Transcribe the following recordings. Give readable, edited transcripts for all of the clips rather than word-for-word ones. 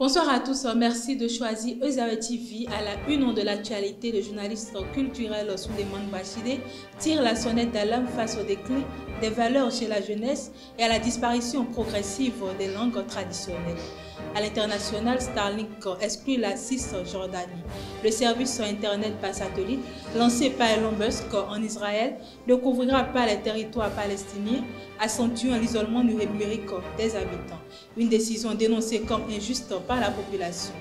Bonsoir à tous, merci de choisir Ezawe TV. À la une de l'actualité, le journaliste culturel Souleymane Bachide tire la sonnette d'alarme face au déclin des valeurs chez la jeunesse et à la disparition progressive des langues traditionnelles. À l'international, Starlink exclut la Cisjordanie. Le service Internet par satellite, lancé par Elon Musk en Israël, ne couvrira pas les territoires palestiniens, accentuant l'isolement numérique des habitants. Une décision dénoncée comme injuste par la population.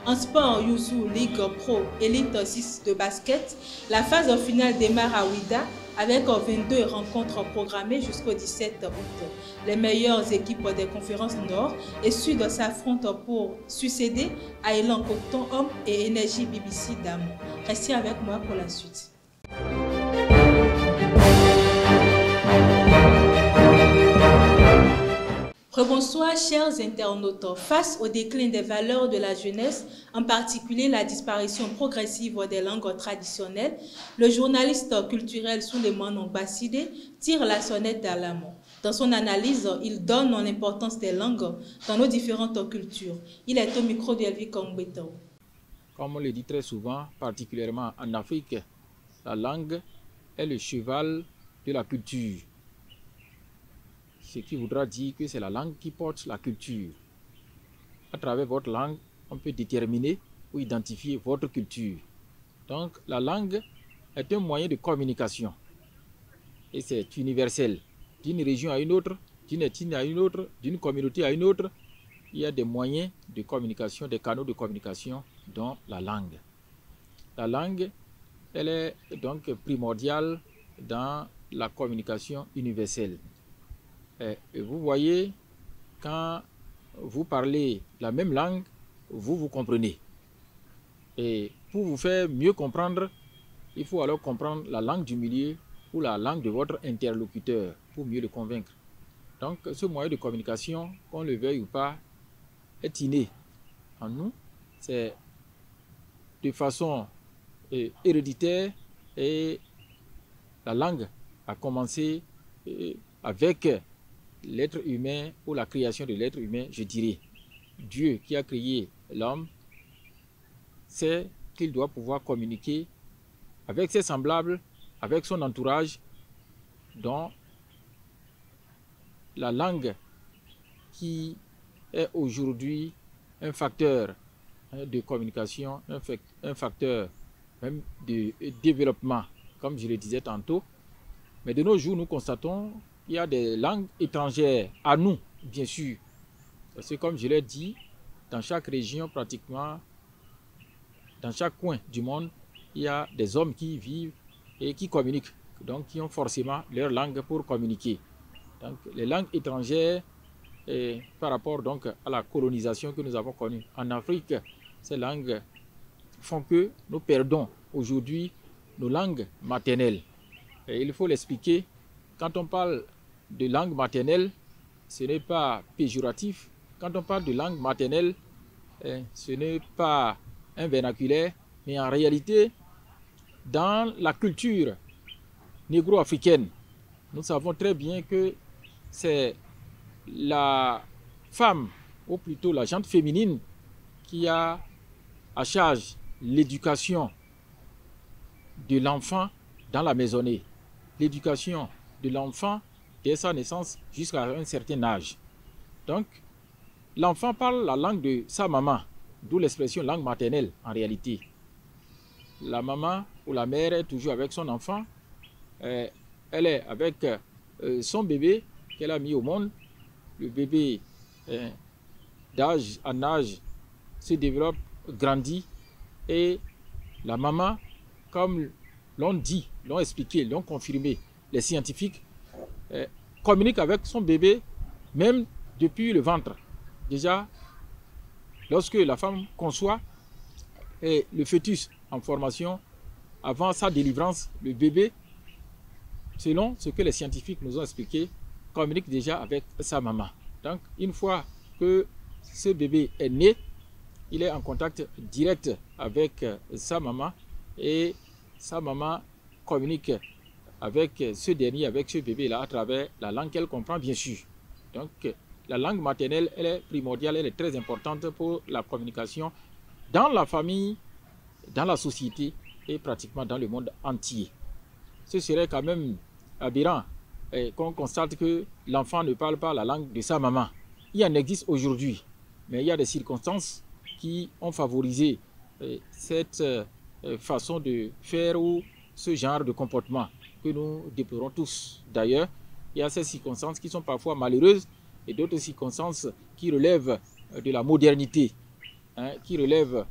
En sport, Youssou League Pro Elite 6 de basket, la phase finale démarre à Ouida avec 22 rencontres programmées jusqu'au 17 août. Les meilleures équipes des conférences Nord et Sud s'affrontent pour succéder à Elan Coton Homme et Énergie BBC Damo. Restez avec moi pour la suite. Rebonsoir chers internautes. Face au déclin des valeurs de la jeunesse, en particulier la disparition progressive des langues traditionnelles, le journaliste culturel Souleymane Bachide tire la sonnette d'alarme. Dans son analyse, il donne l'importance des langues dans nos différentes cultures. Il est au micro de Elvi Kongbeto. Comme on le dit très souvent, particulièrement en Afrique, la langue est le cheval de la culture. Ce qui voudra dire que c'est la langue qui porte la culture. À travers votre langue, on peut déterminer ou identifier votre culture. Donc, la langue est un moyen de communication. Et c'est universel. D'une région à une autre, d'une ethnie à une autre, d'une communauté à une autre, il y a des moyens de communication, des canaux de communication, dont la langue. La langue, elle est donc primordiale dans la communication universelle. Et vous voyez, quand vous parlez la même langue, vous vous comprenez. Et pour vous faire mieux comprendre, il faut alors comprendre la langue du milieu ou la langue de votre interlocuteur pour mieux le convaincre. Donc ce moyen de communication, qu'on le veuille ou pas, est inné en nous. C'est de façon héréditaire et la langue a commencé avec l'être humain ou la création de l'être humain, je dirais. Dieu qui a créé l'homme sait qu'il doit pouvoir communiquer avec ses semblables, avec son entourage, dont la langue qui est aujourd'hui un facteur de communication, un facteur même de développement, comme je le disais tantôt. Mais de nos jours, nous constatons qu'il y a des langues étrangères à nous, bien sûr. Parce que comme je l'ai dit, dans chaque région, pratiquement, dans chaque coin du monde, il y a des hommes qui vivent et qui communiquent, donc qui ont forcément leur langue pour communiquer. Donc les langues étrangères, par rapport donc à la colonisation que nous avons connue en Afrique, ces langues font que nous perdons aujourd'hui nos langues maternelles. Et il faut l'expliquer, quand on parle de langue maternelle, ce n'est pas péjoratif. Quand on parle de langue maternelle, ce n'est pas un vernaculaire, mais en réalité, dans la culture négro-africaine, nous savons très bien que c'est la femme, ou plutôt la gente féminine, qui a à charge l'éducation de l'enfant dans la maisonnée, l'éducation de l'enfant dès sa naissance jusqu'à un certain âge. Donc, l'enfant parle la langue de sa maman, d'où l'expression langue maternelle en réalité. La maman ou la mère est toujours avec son enfant, elle est avec son bébé qu'elle a mis au monde. Le bébé d'âge en âge se développe, grandit, et la maman, comme l'ont dit, l'ont expliqué, l'ont confirmé les scientifiques, communique avec son bébé même depuis le ventre. Déjà, lorsque la femme conçoit le fœtus en formation, avant sa délivrance, le bébé, selon ce que les scientifiques nous ont expliqué, communique déjà avec sa maman. Donc, une fois que ce bébé est né, il est en contact direct avec sa maman et sa maman communique avec ce dernier, avec ce bébé-là, à travers la langue qu'elle comprend bien sûr. Donc, la langue maternelle, elle est primordiale, elle est très importante pour la communication dans la famille, dans la société et pratiquement dans le monde entier. Ce serait quand même aberrant qu'on constate que l'enfant ne parle pas la langue de sa maman. Il en existe aujourd'hui, mais il y a des circonstances qui ont favorisé cette façon de faire ou ce genre de comportement que nous déplorons tous. D'ailleurs, il y a ces circonstances qui sont parfois malheureuses et d'autres circonstances qui relèvent de la modernité, qui relèvent,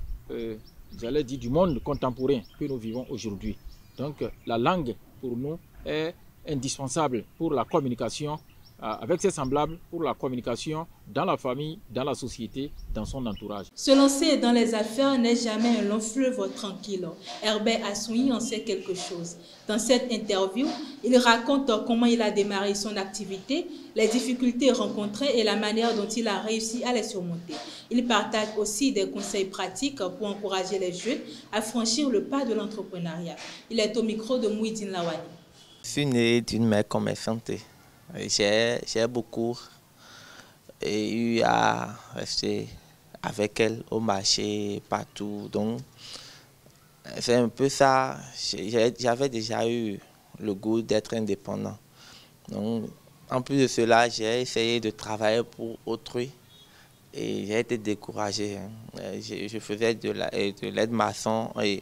j'allais dire, du monde contemporain que nous vivons aujourd'hui. Donc, la langue, pour nous, est indispensable pour la communication avec ses semblables, pour la communication dans la famille, dans la société, dans son entourage. Se lancer dans les affaires n'est jamais un long fleuve tranquille. Herbert Assoui en sait quelque chose. Dans cette interview, il raconte comment il a démarré son activité, les difficultés rencontrées et la manière dont il a réussi à les surmonter. Il partage aussi des conseils pratiques pour encourager les jeunes à franchir le pas de l'entrepreneuriat. Il est au micro de Mouhidine Lawani. Je suis né d'une mère commerçante. J'ai beaucoup eu à rester avec elle au marché, partout. Donc, c'est un peu ça. J'avais déjà eu le goût d'être indépendant. Donc, en plus de cela, j'ai essayé de travailler pour autrui et j'ai été découragé. Je faisais de l'aide maçon et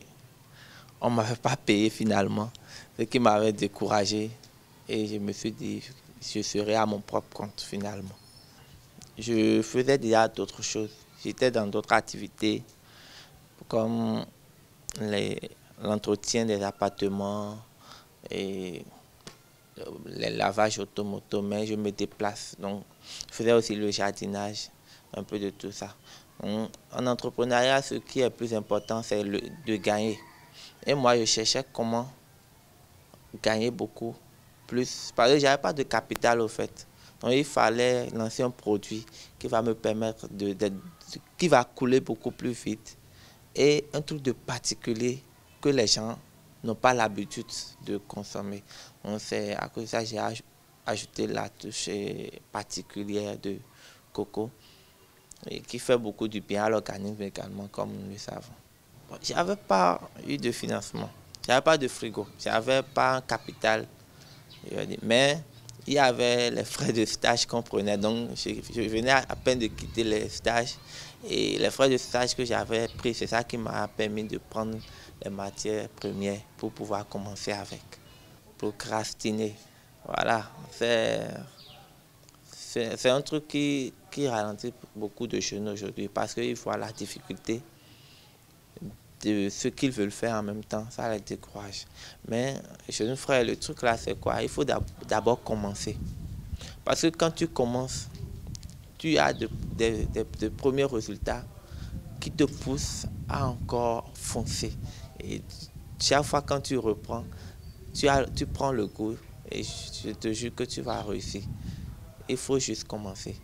on ne m'avait pas payé finalement, ce qui m'avait découragé. Et je me suis dit, je serai à mon propre compte finalement. Je faisais déjà d'autres choses. J'étais dans d'autres activités, comme l'entretien des appartements et les lavages automoto, mais je me déplace. Donc, je faisais aussi le jardinage, un peu de tout ça. Donc, en entrepreneuriat, ce qui est le plus important, c'est de gagner. Et moi, je cherchais comment gagner beaucoup plus, parce que je n'avais pas de capital au fait. Donc il fallait lancer un produit qui va me permettre qui va couler beaucoup plus vite et un truc de particulier que les gens n'ont pas l'habitude de consommer. Donc c'est à cause de ça que j'ai ajouté la touche particulière de coco et qui fait beaucoup du bien à l'organisme également, comme nous le savons. Bon, je n'avais pas eu de financement, je n'avais pas de frigo, je n'avais pas un capital. Mais il y avait les frais de stage qu'on prenait, donc je venais à peine de quitter les stages et les frais de stage que j'avais pris, c'est ça qui m'a permis de prendre les matières premières pour pouvoir commencer avec, procrastiner. Voilà, c'est un truc qui ralentit beaucoup de jeunes aujourd'hui parce qu'ils voient la difficulté de ce qu'ils veulent faire en même temps, ça les décourage. Mais jeune frère, le truc là c'est quoi? Il faut d'abord commencer. Parce que quand tu commences, tu as de premiers résultats qui te poussent à encore foncer. Et chaque fois quand tu reprends, tu prends le goût et je te jure que tu vas réussir. Il faut juste commencer,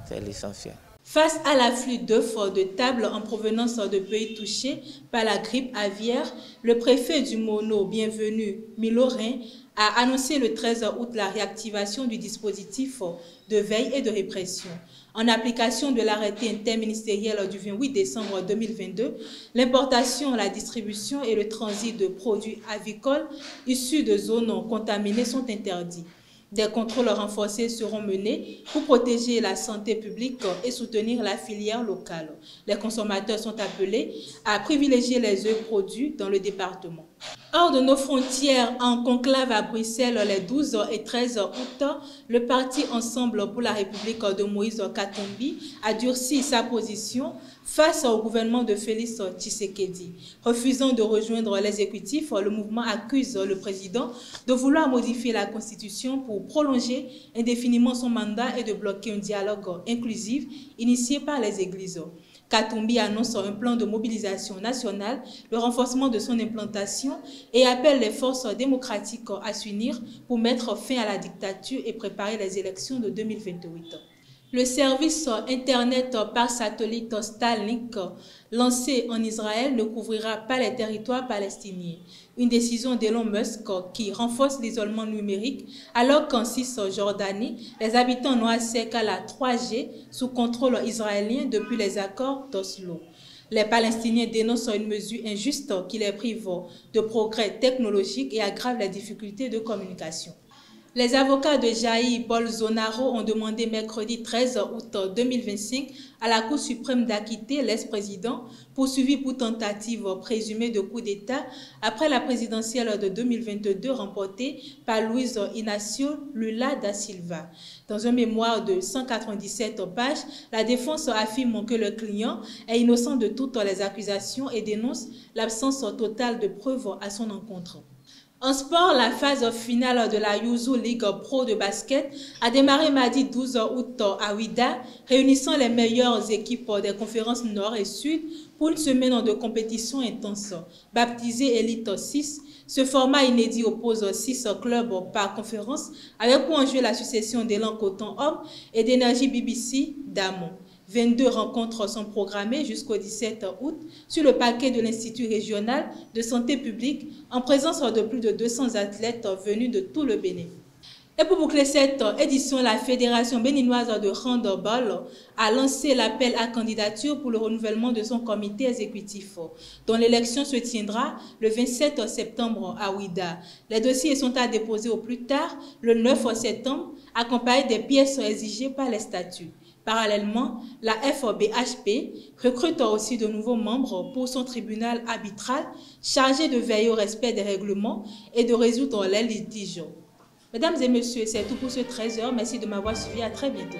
c'est l'essentiel. Face à l'afflux d'œufs de table en provenance de pays touchés par la grippe aviaire, le préfet du Mono, Bienvenu Milorin, a annoncé le 13 août la réactivation du dispositif de veille et de répression. En application de l'arrêté interministériel du 28 décembre 2022, l'importation, la distribution et le transit de produits avicoles issus de zones contaminées sont interdits. Des contrôles renforcés seront menés pour protéger la santé publique et soutenir la filière locale. Les consommateurs sont appelés à privilégier les œufs produits dans le département. Hors de nos frontières, en conclave à Bruxelles les 12 et 13 août, le parti Ensemble pour la République de Moïse Katumbi a durci sa position face au gouvernement de Félix Tshisekedi. Refusant de rejoindre l'exécutif, le mouvement accuse le président de vouloir modifier la constitution pour prolonger indéfiniment son mandat et de bloquer un dialogue inclusif initié par les églises. Katumbi annonce un plan de mobilisation nationale, le renforcement de son implantation et appelle les forces démocratiques à s'unir pour mettre fin à la dictature et préparer les élections de 2028. Le service Internet par satellite Starlink lancé en Israël ne couvrira pas les territoires palestiniens. Une décision d'Elon Musk qui renforce l'isolement numérique alors qu'en Cisjordanie, les habitants n'ont accès qu'à la 3G sous contrôle israélien depuis les accords d'Oslo. Les Palestiniens dénoncent une mesure injuste qui les prive de progrès technologiques et aggrave les difficultés de communication. Les avocats de Jair Bolsonaro ont demandé mercredi 13 août 2025 à la Cour suprême d'acquitter l'ex-président poursuivi pour tentative présumée de coup d'État après la présidentielle de 2022 remportée par Luiz Inácio Lula da Silva. Dans un mémoire de 197 pages, la défense affirme que le client est innocent de toutes les accusations et dénonce l'absence totale de preuves à son encontre. En sport, la phase finale de la Yuzu League Pro de basket a démarré mardi 12 août à Ouida, réunissant les meilleures équipes des conférences Nord et Sud pour une semaine de compétition intense. Baptisé Elite 6, ce format inédit oppose 6 clubs par conférence avec pour enjeu la succession d'Élan Coton Homme et d'Énergie BBC Damon. 22 rencontres sont programmées jusqu'au 17 août sur le parquet de l'Institut régional de santé publique en présence de plus de 200 athlètes venus de tout le Bénin. Et pour boucler cette édition, la Fédération béninoise de handball a lancé l'appel à candidature pour le renouvellement de son comité exécutif, dont l'élection se tiendra le 27 septembre à Ouida. Les dossiers sont à déposer au plus tard le 9 septembre, accompagnés des pièces exigées par les statuts. Parallèlement, la FBHP recrute aussi de nouveaux membres pour son tribunal arbitral chargé de veiller au respect des règlements et de résoudre les litiges. Mesdames et messieurs, c'est tout pour ce 13h. Merci de m'avoir suivi. À très bientôt.